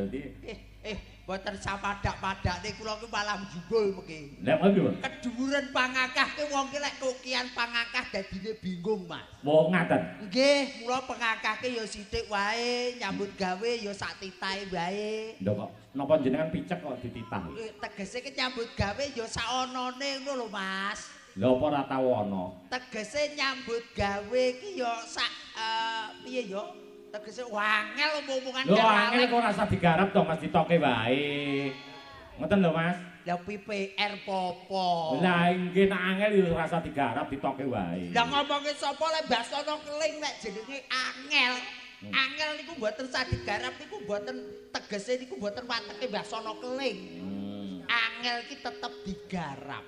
dadi boten sapadak-padak niku kula ki malah jubul mengki. Lah ngono. Keduren pangakah ki wong ki lek kokian pangakah dadine bingung, Mas. Wong ngaten. Nggih, mula pengakah ki ya sithik wae, nyambut gawe ya sak titahe wae. Lho kok napa jenengan picek kok dititah? Tegese ki nyambut gawe ya sakonone ngono lho, Mas. Lha apa ora tau ana? Tegese nyambut gawe ki ya sak piye ya? Tegese wangel omongan Lho angel kok rasa digarap to Mas ditoke wae. Ngoten lho Mas. Lah PPR popo. Lah nggih nek angel yo rasa digarap ditoke wae. Lah ngomongke sapa lek Basono Keling nek jenenge angel. Angel niku mboten sah digarap niku mboten tegese niku mboten wateke Basono Keling. Angel ki tetep digarap.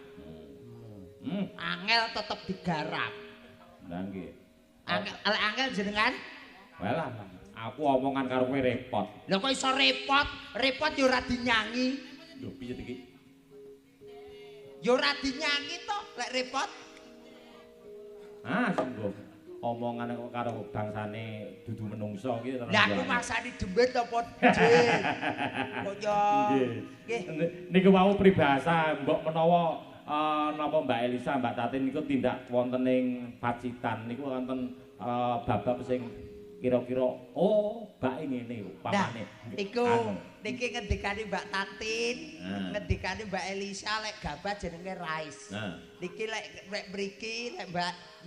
Angel tetep digarap. Lah nggih. Angel jenengan? Walah, aku omongan karo kowe repot. Lha kok iso repot? Repot yo ora dinyangi. Lho piye iki? Yo ora dinyangi to lek repot. Ah, sungguh. Omongan kok karo bangsane dudu menungso iki terus. Lah aku maksane dembet apa jin. Kok yo. Nggih. Niku wau pribahasa mbok menawa napa Mbak Elisa, Mbak Tatin niku tindak wonten ing Pacitan niku wonten bab-bab sing kira-kira mbak ngene pamane. Iku niki ngendikane Mbak Tatin, ngendikane Mbak Elisa lek gabah jenenge Rais. Niki lek mriki lek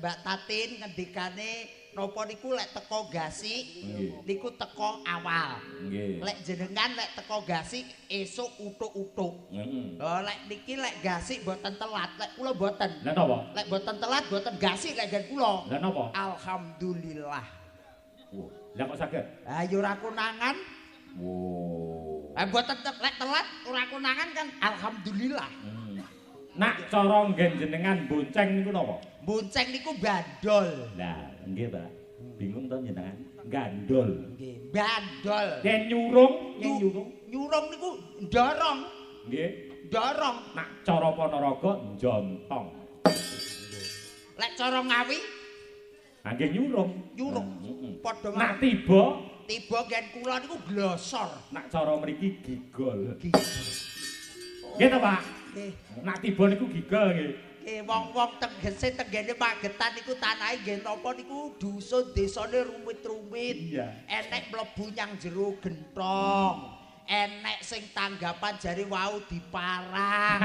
Mbak Tatin ngendikane napa niku lek teko Gasik niku teko awal. Lek jenengan lek teko Gasik esuk utuk-utuk. Lek niki lek Gasik mboten telat, lek kula mboten. Lah napa? Lek mboten telat mboten Gasik lek gen kula. Lah napa? Alhamdulillah. Lah kok saged? Ah ya ora konangan. Mboten lek telat ora konangan kan alhamdulillah. Nak cara nggen jenengan bonceng niku napa? Bonceng niku bandol. Lah, nggih, Pak. Bingung to jenengan? Gandol. Nggih, bandol. Yen nyurung, nyurung. Nyurung niku ndorong. Nggih, ndorong. Nak cara Ponorogo njontong. Lek cara Ngawi nggih nyurung. Nyurung. Padha nak tiba gen kula niku glosor. Nak cara mriki gigol. Nggih to, Pak? Nggih. Nak tiba niku gigol nggih. Wong-wong Tegese tenggene Magetan niku tanahe nggih napa niku dusun desane rumit-rumit. Enek mlebu nyang jero gentong. Enek sing tanggapan jare wau diparang.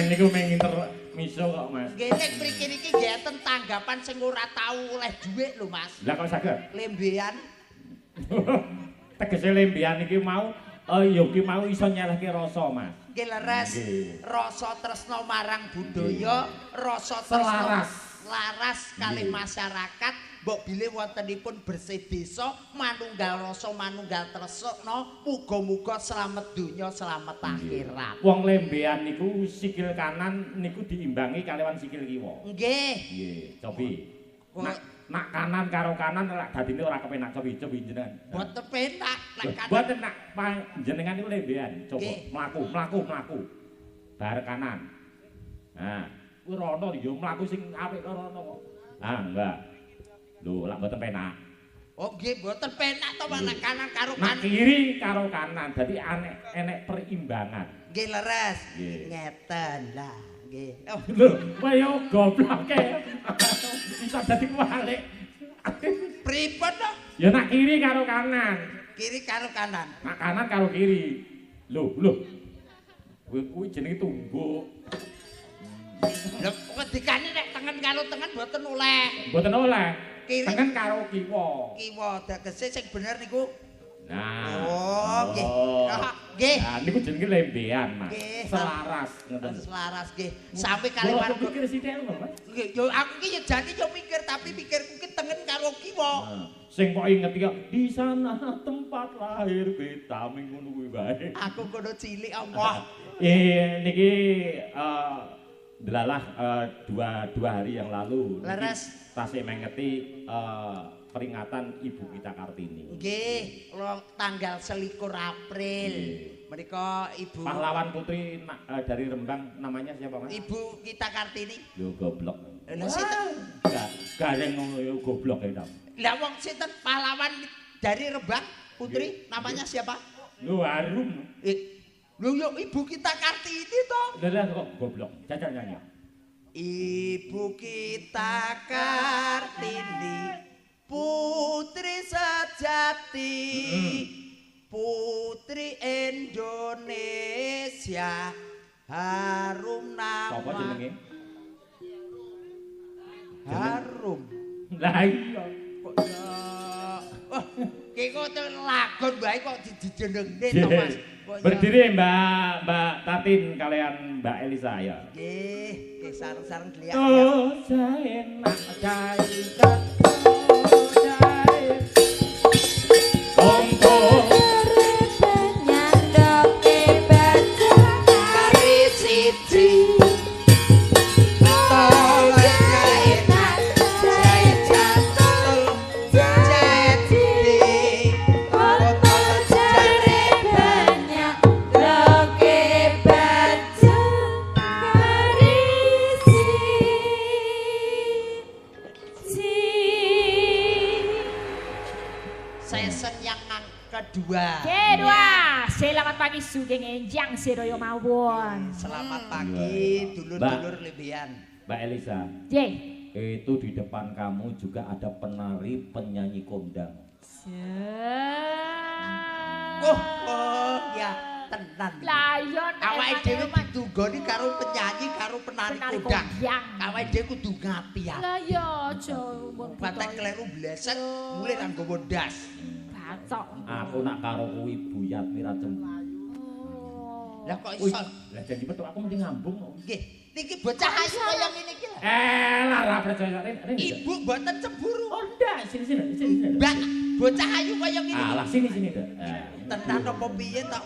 Niku mung miso kok, Mas. Nggih nek mriki niki nggih enten tanggapan sing ora tau oleh dhuwit lho, Mas. Lah kok saged? Lembean. Tegese lembean iki mau ya ki mau iso nyalahke rasa, Mas. Nggih leres. Rasa tresna marang budaya, rasa tresna laras kalih masyarakat, mbok bilih wontenipun bersih desa, manunggal rasa manunggal tresna, muga-muga slamet donya, slamet akhirat. Wong lembean niku sikil kanan niku diimbangi kaliwan sikil kiwa. Nggih. Nggih, cobi. Nak kanan karo kanan lak dadine ora kepenak cobi jenengan. Mboten penak lek kanan. Mboten nak jenengan niku lembean, coba mlaku. Bar kanan. Nah, kuwi rono yo mlaku sing apik karo rono kok. Ah, enggak. Lho, lak mboten penak. Oh, nggih mboten penak to nek kanan karo kanan. Nak kiri karo kanan, dadi enek perimbangan. Nggih leres. Ngeten lah. Nggih. Lho, kaya goblok e. Bisa dadi kuwalik. Pripun to? Ya nak kiri karo kanan. Kiri karo kanan. Nak kanan karo kiri. Lho. Kuwi jenenge tungguk. Lho, wedikane nek tengen karo tengen mboten oleh. Mboten oleh. Kiri tengen karo kiwa. Kiwa tegese sing bener niku. Nah. Nggih. Nggih. Nah, niku jenenge lembean, Mas. Selaras ngoten. Selaras nggih. Sampai kali warga mikir sithik lho, Mas. Nggih, yo aku ki yo jane yo mikir tapi pikirku ki tengen karo kiwa. Sing kok inget iki di sana tempat lahir vitamin ngono kuwi wae. Aku kono cilik apa? Niki delalah dua hari yang lalu. Leres. Tasih mengeti peringatan Ibu kita Kartini. Nggih, tanggal 21 April. Menika Ibu pahlawan putri dari Rembang namanya siapa, Mas? Ibu kita Kartini. Yo goblok. Lha sinten? Gareng ngono yo goblok ya, Tam. Lah wong sinten pahlawan dari Rembang putri namanya siapa? Lu harum. Lho yo Ibu kita Kartini to. Lah kok goblok. Caca nyanyi. Ibu kita Kartini putri sejati putri Indonesia harum nama. Sapa jenenge? Harum. Lah iya. Kok ya. Wah, ki kok lagon bae kok dijenengne to Mas. Berdiri Mbak Tatin kalian Mbak Elisa ya. Nggih, sareng-sareng dilihat. Oh, enak cairkan. Selamat pagi sugeng enjang sedoyo mawon. Selamat pagi dulur-dulur lebihan. Mbak Elisa. Itu di depan kamu juga ada penari penyanyi kondang. Oh ya tenan. Lah iya awake dhewe ditugoni karo penyanyi karo penari kondang. Awake dhewe kudu ngati ya. Lah iya aja patek kleru bleset mulih nang nggawa ndas. Aku nak karo kuwi buyat mira cemburu. Lah kok iso? Lah janji petuk aku mesti ngambung kok. Nggih, niki bocah ayu kaya ngene iki lho. Lah ora percaya Ren. Ibu mboten cemburu. Oh ndak, sini. Mbak, bocah ayu kaya ngene. Alah sini Dak. Tenan apa piye to?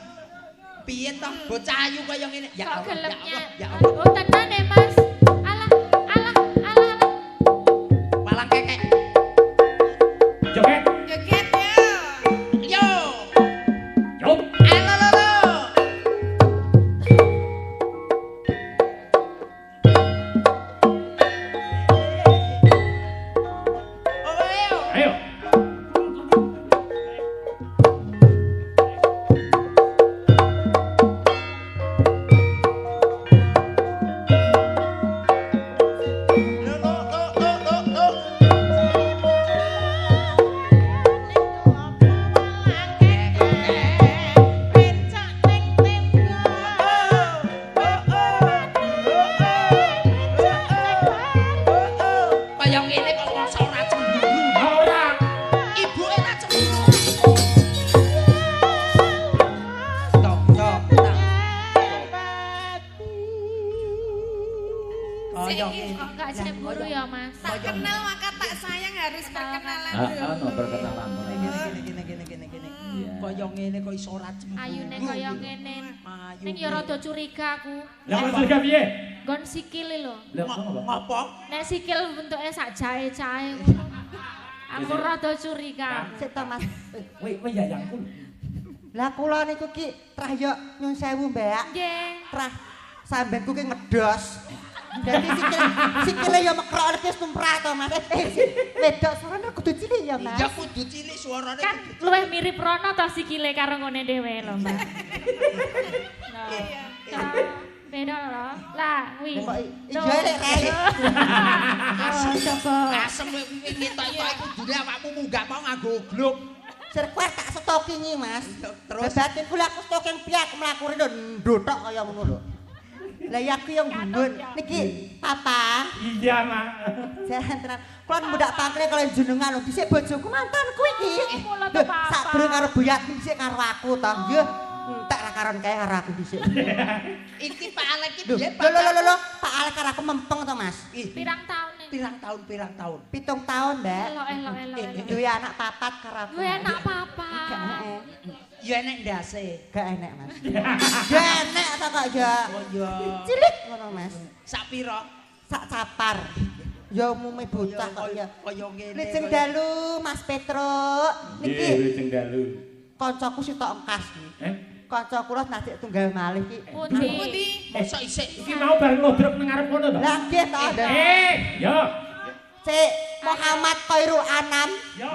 Piye to bocah ayu kaya ngene? Ya Allah, ya Allah. Oh tenan e Mas. Alah. Palang kekek. Joget. Curiga aku. Lah kok curiga piye? Nggon sikil lho. Ngopo? Nek sikil bentuke sak jae-jae. Aku rada curiga. Sik to Mas. Kowe yayangku. Lah kula niku ki trah yo nyun sewu, Mbak. Nggih. Trah sambenku ki ngedos. Dadi sikile yo mekrok wis tumrap to Mas. Wedok suarane kudu cilik ya Mas. Ya kudu cilik suarane. Kan luwih mirip Rono to sikile karo ngene dhewe lho, Mbak. Beda lho. Lah, kuwi. Iya lek rek. Asem kuwi ngetok-etok iku dune awakmu munggah mau nganggo gluk. Sirkuit tak stokingi Mas. Terus batin kula aku stoking piye aku mlaku rene ndothok kaya ngono lho. Lah ya aku yang ngundun. Niki Papa. Iya, Mak. Jalan tenan. Kula mudak pangkle kalau jenengan lho dhisik bojoku mantanku iki. Sak durung karo Buyat dhisik karo aku to. Nggih. Entek ra karon kae karo aku dhisik. Iki Pak Alek iki piye Pak? Lho, Pak Alek karo aku mempeng to, Mas. Pirang taun nih? Pirang tahun. 7 tahun, Mbak. Elok. Duwe anak papat karo aku. Duwe anak papat. Ya enek ndase. Gak enek, Mas. Gak enek to kok ya. Oh iya. Cilik ngono, Mas. Sak pira? Sak capar. Ya umume bocah kok ya. Kaya ngene. Lajeng dalu Mas Petruk. Nggih, lajeng dalu. Kancaku sitok engkas iki. Kanca kula nasik tunggal malih iki. Pundi? Mosok isik Iki mau bareng lodrok nang ngarep kono to? Lah nggih to. Yo. Cik Muhammad Khairul Anam. Yo.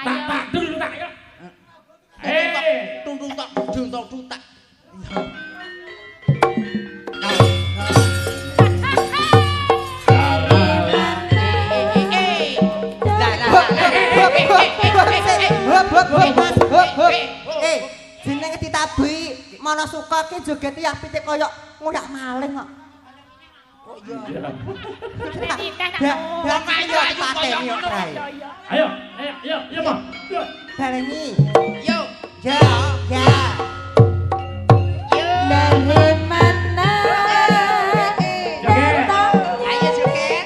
Tak dulu tak yo. Tuntung tok juntok tutak. Jenenge ditabuhi mana suka ki joget ya pitik koyo ngoyak maling kok. Kok iya. Ayo, Mas. Baleni. Yo. Ya, ya. Dari mana? Joget. Ayo joget.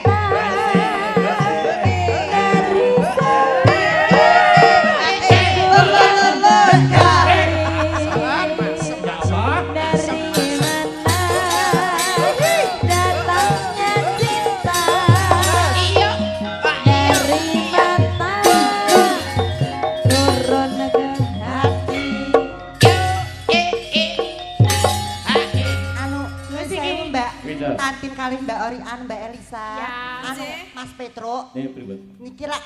Tantin kali Mbak Orian, Mbak Elisa, Ya, anu Mas Petro. Niki lak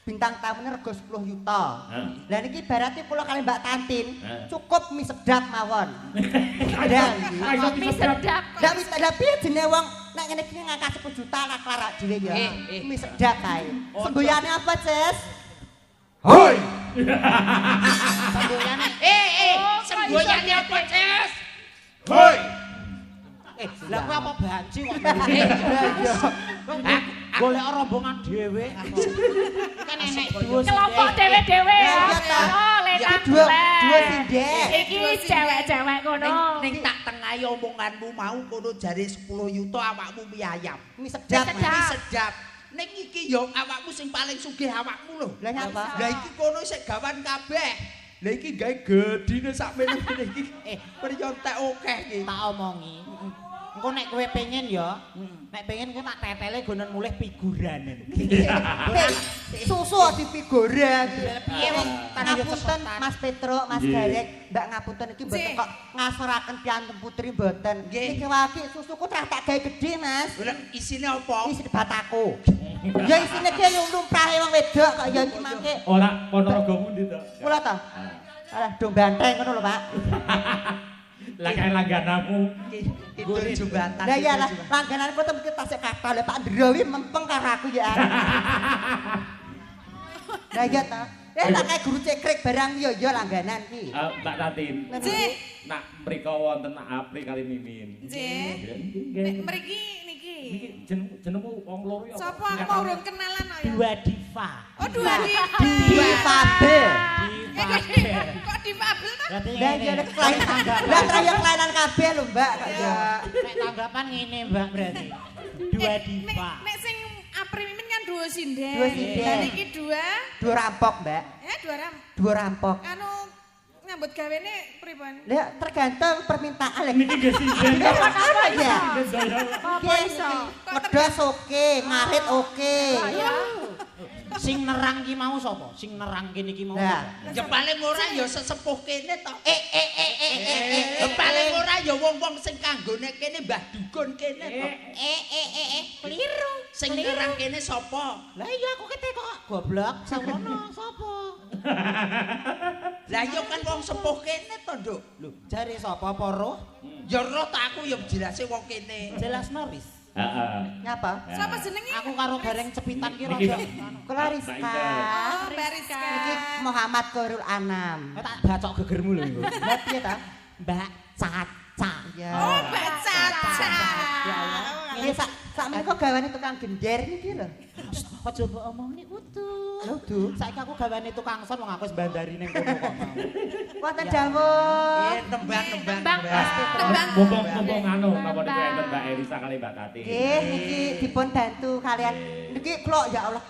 bintang tamune rego 10 juta. Lah niki berarti kula kali Mbak Tantin cukup mie sedap mawon. Sedap. Mie sedap. Lah wis tak piye jenenge wong nek ngene iki ngangkat 10 juta lah klarak dhewe ya. Mie sedap kae. Semboyane apa, Ces? Hoi. Semboyane. Semboyane apa, Ces? Hoi. Lah kowe apa banci kok? Golek rombongan dhewe. Kan enek duwe Kelompok dhewe-dhewe. Oh, lenak dua sindek. Iki cewek-cewek ngono. Ning tak tengahi omonganmu mau kono jare 10 yuta awakmu mie ayam. Mie sedap. Mie sedap. Ning iki yo awakmu sing paling sugih awakmu lho. Lah nyapa? Lah iki kono sik gawan kabeh. Lah iki gawe gedine sak meneh iki. Priyontek akeh iki. Tak omongi. Engko nek kowe pengen ya, nek pengen kowe tak tetele gonon mulih figuranen. Susu di figura. Piye wong Ngapunten Mas Petro, Mas Garek, Mbak ngapunten iki mboten kok ngasaraken piantun putri mboten. Iki wae susuku tak gawe gedhe, Mas. Lah isine apa? Isine bataku. Ya isine ki lumrahe wong wedok kok ya iki mangke. Ora Ponorogo pundi to? Kula to. Alah dong banteng ngono lho, Pak. Lah kae langganamu. Itu jembatan. Lah ya lah langgananku tem tasik kathah lho Pak Ndrowi mempeng karo aku ya. Lah ya ta. Tak kae guru cekrek barang ya langganan ki. Mbak Tatin. Nak mriko wonten Apri kali Mimin. Nggih. Mriki niki. Niki jenengmu wong loro ya. Sapa mau urung kenalan kok ya? Dua diva. Oh, dua diva. Difabel. Kok difabel ta? Berarti Lah ya kelainan. Lah trayek kelainan kabeh lho Mbak kok ya. nek tanggapan ngene Mbak berarti. Dua diva. Nek sing Apri Mimin kan dua sinden. Dua sinden. Lah niki dua. Dua rampok, Mbak. Dua rampok. Anu nyambut gawene pripun? Lah tergantung permintaan lek. Niki nggih sinden. Apa ya? Apa iso? Medhos oke, ngarit oke. Sing nerang ki mau sapa? Sing nerang kene iki mau. Lah, Ya paling ora ya sesepuh kene to. Paling ora ya wong-wong sing kanggone kene Mbah Dukun kene to. Keliru. Sing nerang kene sapa? Lah iya aku kete kok goblok samono sapa? Lah ya kan wong sepuh kene to, Nduk. Lho, jare sapa poro? Ya roh ta aku ya jelase wong kene. Jelas Noris. Heeh. nyapa? Sapa jenenge? Aku karo gareng cepitan ki Niki, rada. Clariska. Oh, Mbak Rizka. Iki Muhammad Korul Anam. Tak bacok gegermu lho iku. Lah piye ta? Mbak Caca. Ya. Oh, Mbak Caca. Ya Allah. Iki sak menika gawane tukang gender niki lho. Aja mbok omongni utuh. Lho, Du. Saiki aku gawane tukang son wong aku wis bandari ning kono kok mau. Wonten dawuh. Tembang. Mumpung anu napa niku enten Mbak Elisa kali Mbak Tati. Nggih, niki dipun bantu kalian niki kula ya Allah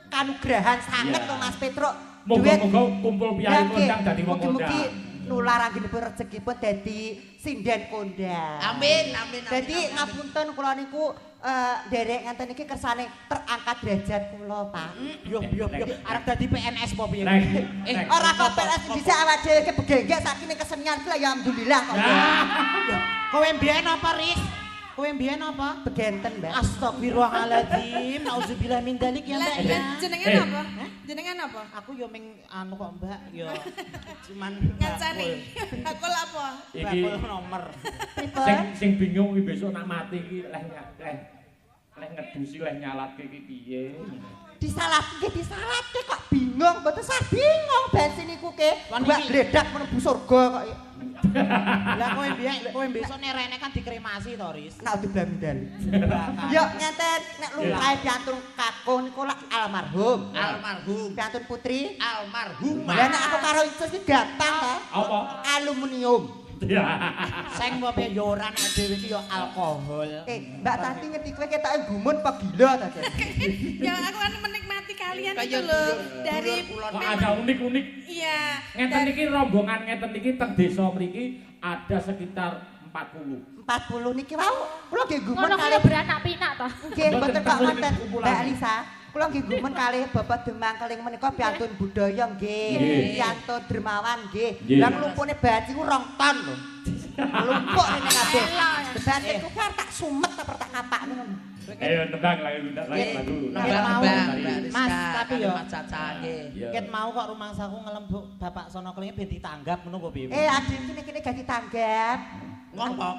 kanugrahan sanget Iya. to Mas Petro. Moga-moga kumpul piyai kondang dadi wong Mugi-mugi kondang. nular anggenipun rezekipun dadi sinden kondang. Amin. Dadi ngapunten kula niku nderek ngenten iki kersane terangkat derajat kula, Pak. Yo arep dadi PNS apa piye? Ora kok PNS bisa awak dhewe ke begenggek sakine kesenian kuwi ya alhamdulillah kok. Kowe mbiyen apa, Ris? Kowe mbiyen apa? Begenten, Mbak. Astagfirullahaladzim, nauzubillah min dzalik ya, Mbak. Ya. Jenengan apa? Jenengan apa? Aku yo ming anu kok, Mbak, yo cuman Ngancani. Bakul apa? bakul nomor. Sing bingung iki besok nak mati iki leh ngedusi leh nyalatke iki piye. Disalatke kok bingung, mboten sah bingung bensin niku ke. Mbak gledak menebu surga kok. Lah kowe besok nek rene kan dikremasi to, Riz. Nak diblamindal. Yo ngeten, nek lukae piantun kakung niku lak almarhum. Piantun putri Almarhum. Lah nek aku karo Icus iki gampang ta? Apa? Aluminium. Sing mbok yo ora nek dhewe iki yo alkohol. Mbak Tanti ngerti kowe ketoke gumun apa gila ta, Jan? Ya aku kan menikmati kalian itu loh. Dari Kok ada unik-unik. Iya. Ngeten iki rombongan ngeten iki teng desa mriki ada sekitar 40. 40 niki wau kula nggih gumun Ngono kalih kuwi beranak pinak to. nggih mboten kok ngoten Mbak Elisa. Kula nggih gumun kalih Bapak Demang Keling menika piantun budaya nggih, piantun dermawan nggih. Lah nglumpune baci ku 2 ton lho. Lumpuk rene kabeh. Baci ku kan tak sumet ta tak kapakne ngono. Ayo tendang lagu. Mas, tapi yo Caca nggih. ket mau kok rumangsaku ngelembuk Bapak Sono Keling ben ditanggap ngono kok piye? Adik kene gak ditanggap. Ngopo?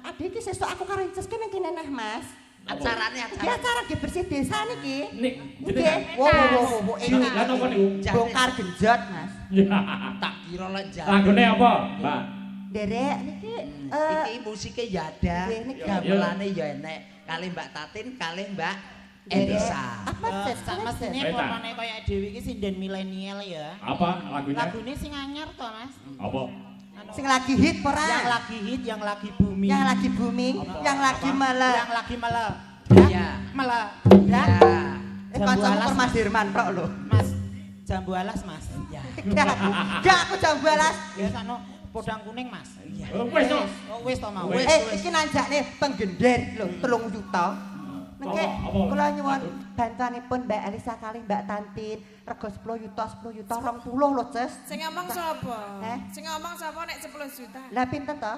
Adik iki sesuk aku karo Icus kene neh, Mas. Acarane Iki acara nggih bersih desa niki. Nik Nggih. Wo. Lah napa niku? Bongkar genjot, Mas. Tak kira lek jalan. Lagune apa, Mbak? Derek niki Iki musike ya ada. Nggih, niki gamelane ya enek. Kali Mbak Tatin, kali Mbak Elisa. Sak mesine pomane kaya dhewe iki sinden milenial ya. Apa lagunya? Lagune sing anyar to, Mas. Apa? sing lagi hit ora? Yang lagi hit, yang lagi booming. Yang lagi booming, yang lagi mele. Yang lagi mele. Iya. Mele. Ya. Kancamu Mas Dirman tok lho. Mas, jambu alas, Mas. Ya. Enggak aku jambu alas. Ya sono podang kuning, Mas. Wis to. Oh, wis to mau. Iki nanjakne penggender lho 3 juta. Nengke kula nyuwun bantuanipun Mbak Elisa kali Mbak Tantin rego 10 juta 20 lho, Ces. Sing ngomong sapa? Sing ngomong sapa nek 10 juta? Lah pinten to?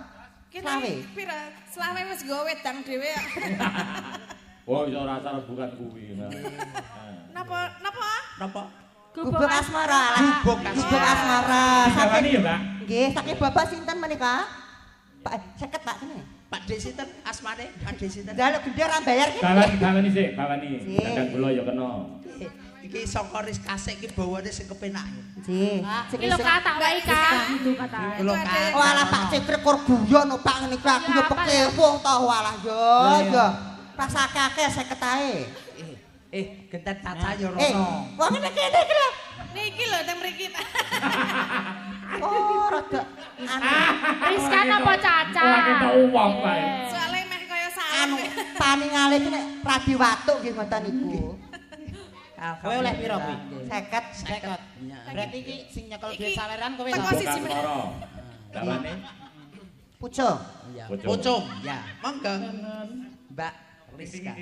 Selawe. Pira? Selawe wis nggo wedang dhewe. Oh, iso rasa bukan kuwi. Napa? Gubuk asmara. Gubuk asmara. Sakjane ya, Mbak? Nggih, saking Bapak sinten menika? Pak 50 Pak kene. Pak Desiten asmane, Pak Desiten. Lah gede ra bayar ki. Bawani sik, bawani. Dagang gula ya kena. Iki saka ris kasek iki bawane sing kepenak. Nggih. Iki lho kata wae Kak, gitu kata. Lho Kak. Walah Pak Cikrik kur guyon Pak ngene iki aku yo pekewuh to walah yo. Rasake akeh 50 ae. Genten caca yo rono. Wong ngene kene iki lho. Niki lho teng mriki. Oh, rada Rizka napa Caca? Lagi tak uang bae. Soale meh kaya anu sarung. paningale iki nek Radi Watuk nggih ngoten niku. Kowe oleh piro kuwi? 50. Berarti iki sing nyekel duit saweran kowe Teko to? siji meneh. Bawani. Pucung. Pucung. Ya, monggo. Mbak Rizka.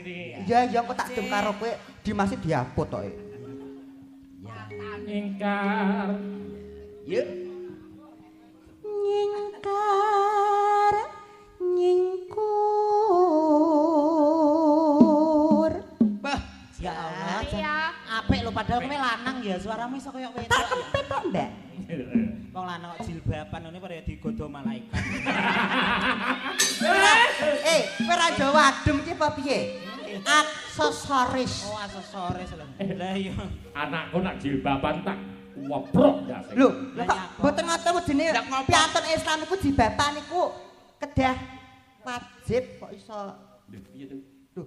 Iya, kok tak dem karo kowe Dimas diapot tok. Ingkar. Yuk. Nyingkar nyingkur. Bah, Ya Allah, Iya. apik lho padahal kowe lanang ya, suaramu iso kaya wedok. Tak kempet kok, Mbak. Wong lanang kok jilbaban ngene padha digodho malaikat. Kowe ra Jawa adem ki apa piye? Aksesoris. Oh, aksesoris lho. Lah iya. Anakku nak jilbaban tak woprok ya sing. Lho, kok mboten ngoten wedine piantun Islam iku jilbaban niku kedah wajib kok iso. Lho piye to? Lho,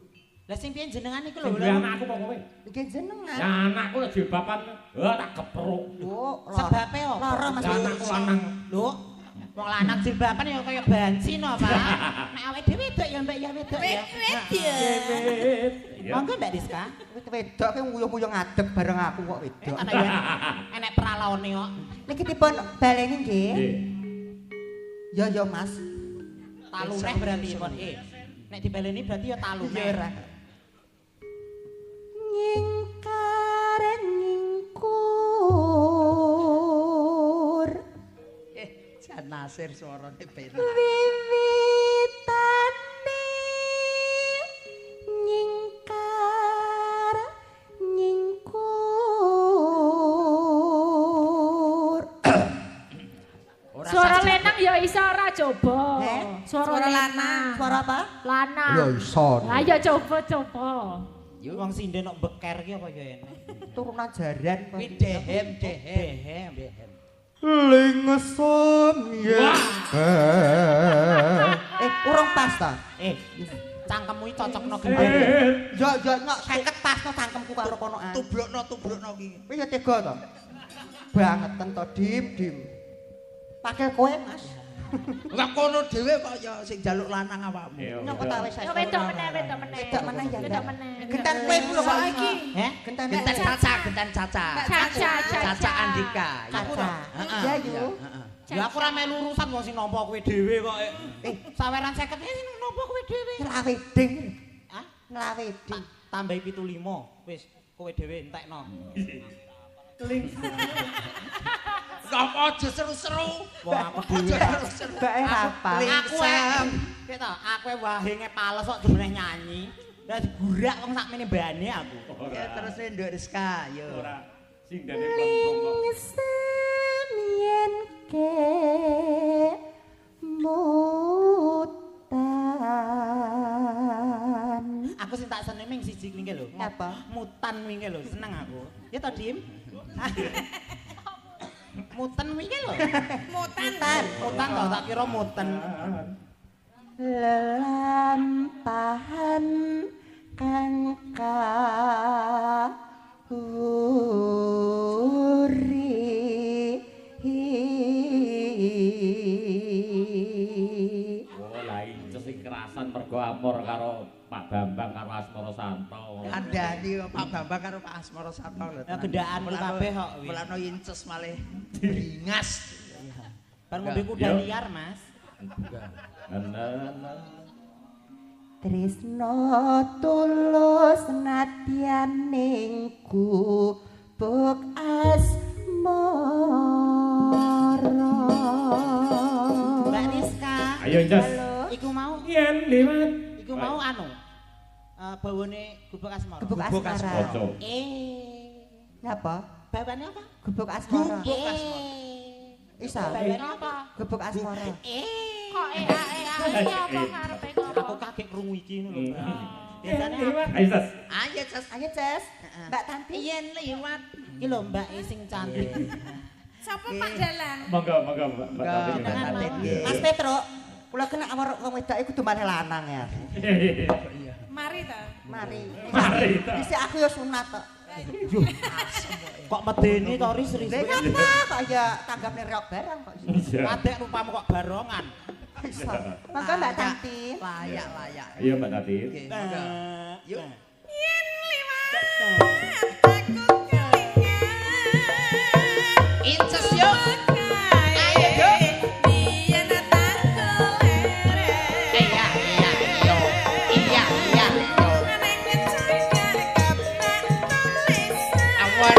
Lah sing piye jenengan iku lho? Lho anakku kok kowe. iki jenengan. Ya anakku nak jilbaban tak kepruk. Lho, Sebabe opo? lara Mas. Ya anakku lanang. Lho, wong lanang jilbaban ya kaya banci no, Pak. Nek awake dhewe wedok ya Mbak ya wedok ya. Wit. Monggo Mbak Rizka. Wedok ki nguyuh-nguyuh ngadeg bareng aku kok wedok. Ana ya enek peralaone kok. Niki dipun baleni nggih. Nggih. Ya Mas. Taluneh berarti pon. Nek dibaleni berarti ya taluneh. Nyingkar nyingkur. Jan Nasir suarane penak. Wiwitane iso ora coba. Suara lanang. Suara apa? Lanang. Ya iso. Lah ya coba-coba. Yo wong sinden kok beker ki apa ya ene. Turunan jaran. Kuwi dehem. Lingesan yen. Urung pas ta? Cangkemmu iki cocokno Eh, gendeng. Yo nyok 50 pasno cangkemku karo ponokan. Tubrukno ki. Wis ya tega to. Bangeten to dim. Pakai kowe, Mas. Lah kono dhewe kok ya sing jaluk lanang awakmu. Nyok ta wis. Ya wedok meneh. Wedok meneh ya. Wedok meneh. Gentan kowe ku lho kok iki. Gentan Caca. Caca Andika. Caca. Ya yo. Ya aku ora melu urusan wong sing nampa kowe dhewe kok. Saweran 50 sing nampa kowe dhewe. Nglaweding. Hah? Nglaweding. Tambahi 75. Wis kowe dhewe entekno. Kok aja seru-seru. Wong aku dhewe. Mbak hafal. Aku keto, aku wae ngepales kok demeneh nyanyi. Dadi gurak wong sakmene mbane aku. Ya terus Nduk Rizka, yo. Ora sindane plong kok. Yen ke mutan. Aku sing tak seneng ming siji kuwi lho. Apa? Mutan wingi lho, seneng aku. Ya to, Dim? Mutan wingi lho. Mutan. Mutan to, tak kira muten. Lelampahan kang Lah incus sing kerasan mergo amor karo Pak Bambang karo Asmara Santo. Kandhani Pak Bambang karo Pak Asmara Santo lho. Ya gendaan kabeh kok. Mulane incus malih bringas. Bar ngombe kuda liar, Mas. Tresno tulus nadyan ning gubuk asmara. Mbak Rizka. Ayo Incus. Iku mau Yen liwat. Iku mau anu. Bawane gubuk asmara. Gubuk asmara. Ojo. Apa? Bawane apa? Gubuk asmara. Gubuk asmara. Isa. Bawane apa? Gubuk asmara. Kok apa karepe kok? Aku kaget krungu iki ngono lho. Biasane Ayo Jas. Ayo Ces. Ayo, Ces. Mbak Tanti. Yen liwat. iki lho Mbak sing cantik. Sapa Pak Dalang? Monggo Mbak Tati. Mbak Tati. Mas Petro, kula kena amar wong wedok iku kudu maneh lanang ya. Mari ta. Mari. Mari ta. Dhisik aku ya sunat kok. Kok medeni to Ris Ris. Lha ngapa kok ya tanggapne reok barang kok. Adek rupamu kok barongan. Iso. Monggo Mbak Tanti. Layak. Iya Mbak Tati. Oke, monggo. Yuk. Yen liwat aku kelingan. Incus yuk. Ayo yuk. Biyen tak kelere. Iya. Yo. Neng ngecek kepak tulisan. Awan.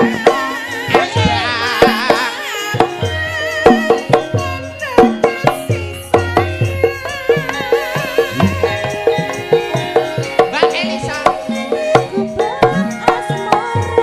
Mbak Elisa. Gubuk asmara.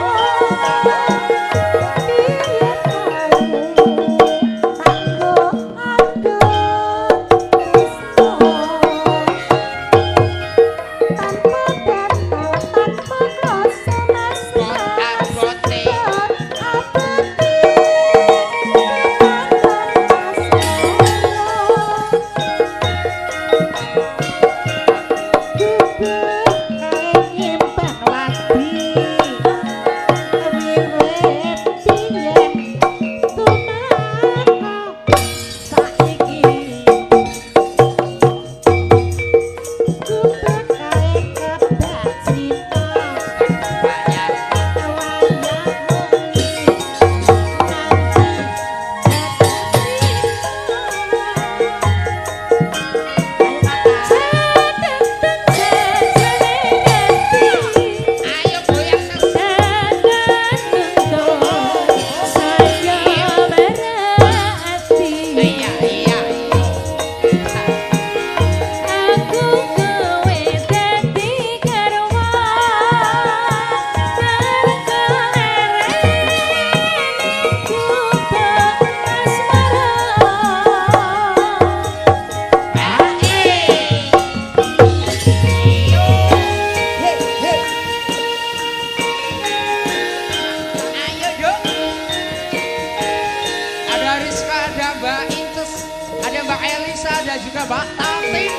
Mbak Tatin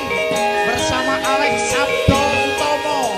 bersama Alex Sabdo Utomo.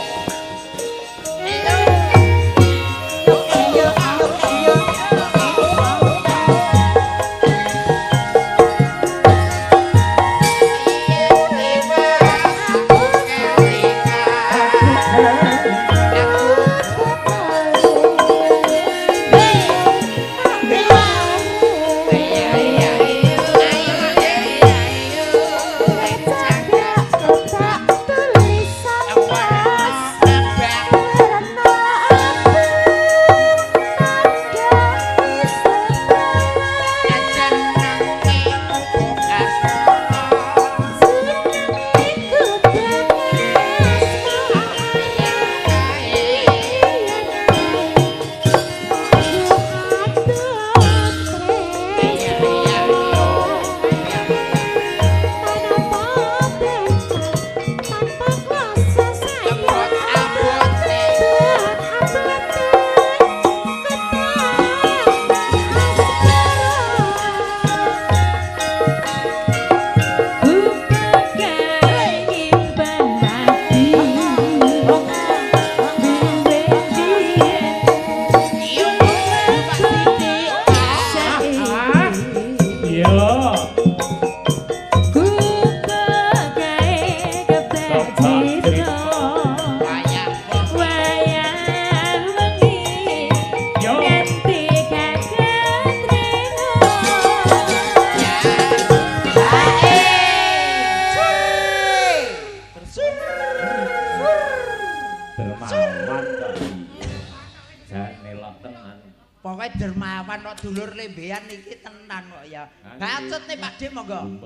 Pokoknya dermawan kok dulur lembean iki tenan kok ya. Bacot nih Pak D monggo.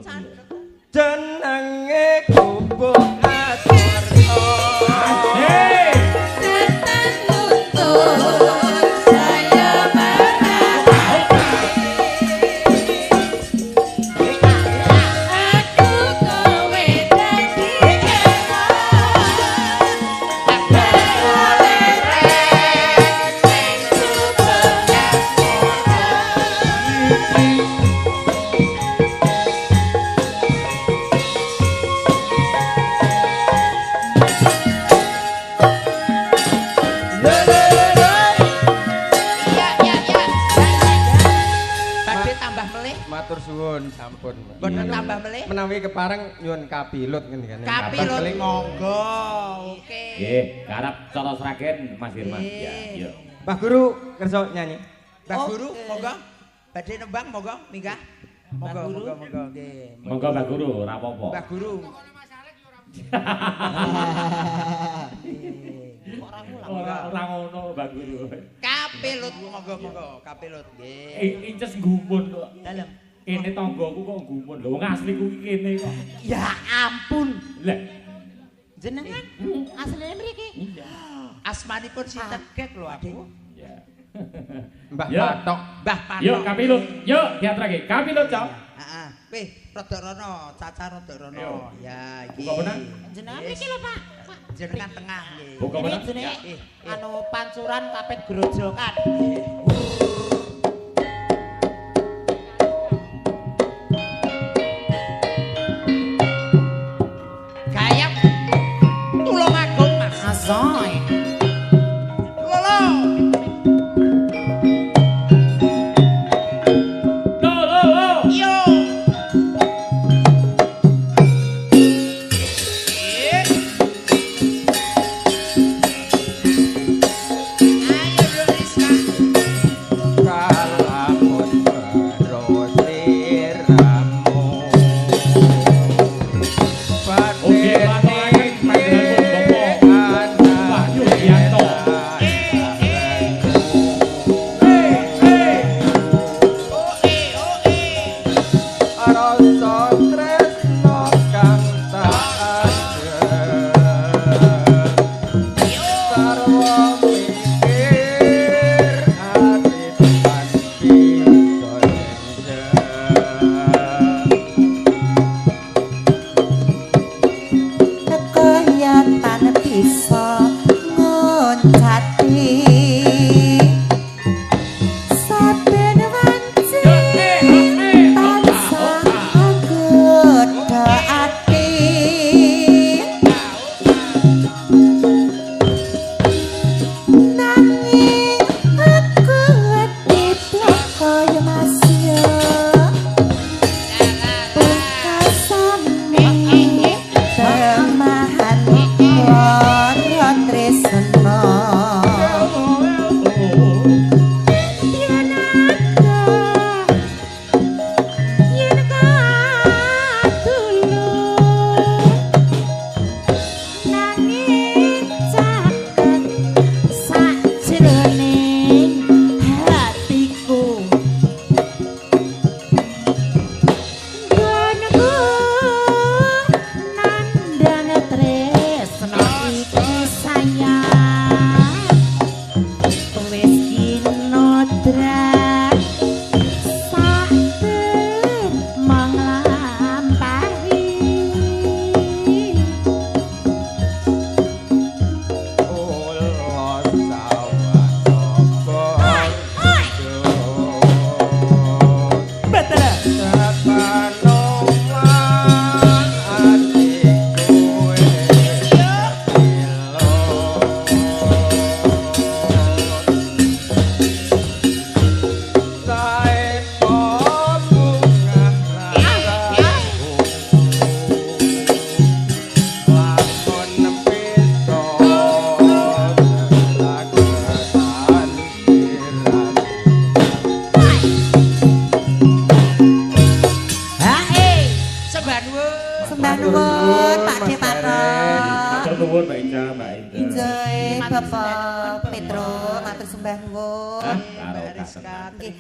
Jenenge gubuk aturto. Setan luntur saya marah. Aku kowe dadi jawa. Matur suwun sampun. Boten tambah melih. Menawi kepareng nyuwun kapilut ngene. Kapilut monggo. Oke. Nggih, garap cara Sragen Mas Firman. Ya, iya. Mbah Guru kersa nyanyi. Mbah Guru monggo. Badhe nembang monggo minggah. Monggo monggo nggih. Monggo Mbah Guru, ora apa-apa. Mbah Guru. Ora ngono Mbah Guru. Kapilut monggo kapilut nggih. Inces gumun kok. Dalem. Kene tanggoku kok gumun lho, wong asliku iki kene kok. Ya ampun. Lah, Jenengan asline mriki. Asmanipun sinten kek lho aku. ya. Mbah Ya. Patok. Mbah Patok. Yuk kapilut, yuk diatrake. Kapilut, Cok. Heeh. Wih, Rada Rono, Caca Rada Rono. Ya iki. Buka benang. Jenengan mriki lho, Pak. Jenengan tengah nggih. Buka Ini benang. jenenge Ih, anu pancuran kapet grojokan. Gayam tulung agung Mas. Asoy. Lolo. Yo. Ayo Rizka. Kalamun berosiramu. Oke, panjenengan pun Bapak Wahyu Biar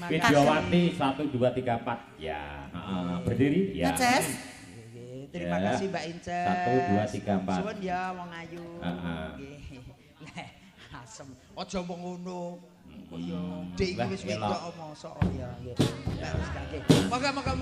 Widyawati 1 2 3 4 ya. Berdiri ya. Ngeces. Terima kasih Mbak Inces. 1 2 3 4. Suwun ya wong ayu. Nggih. Asem. Aja mung ngono. Kaya Dik iki wis wedok mosok ya nggih. Terus kake. Moga-moga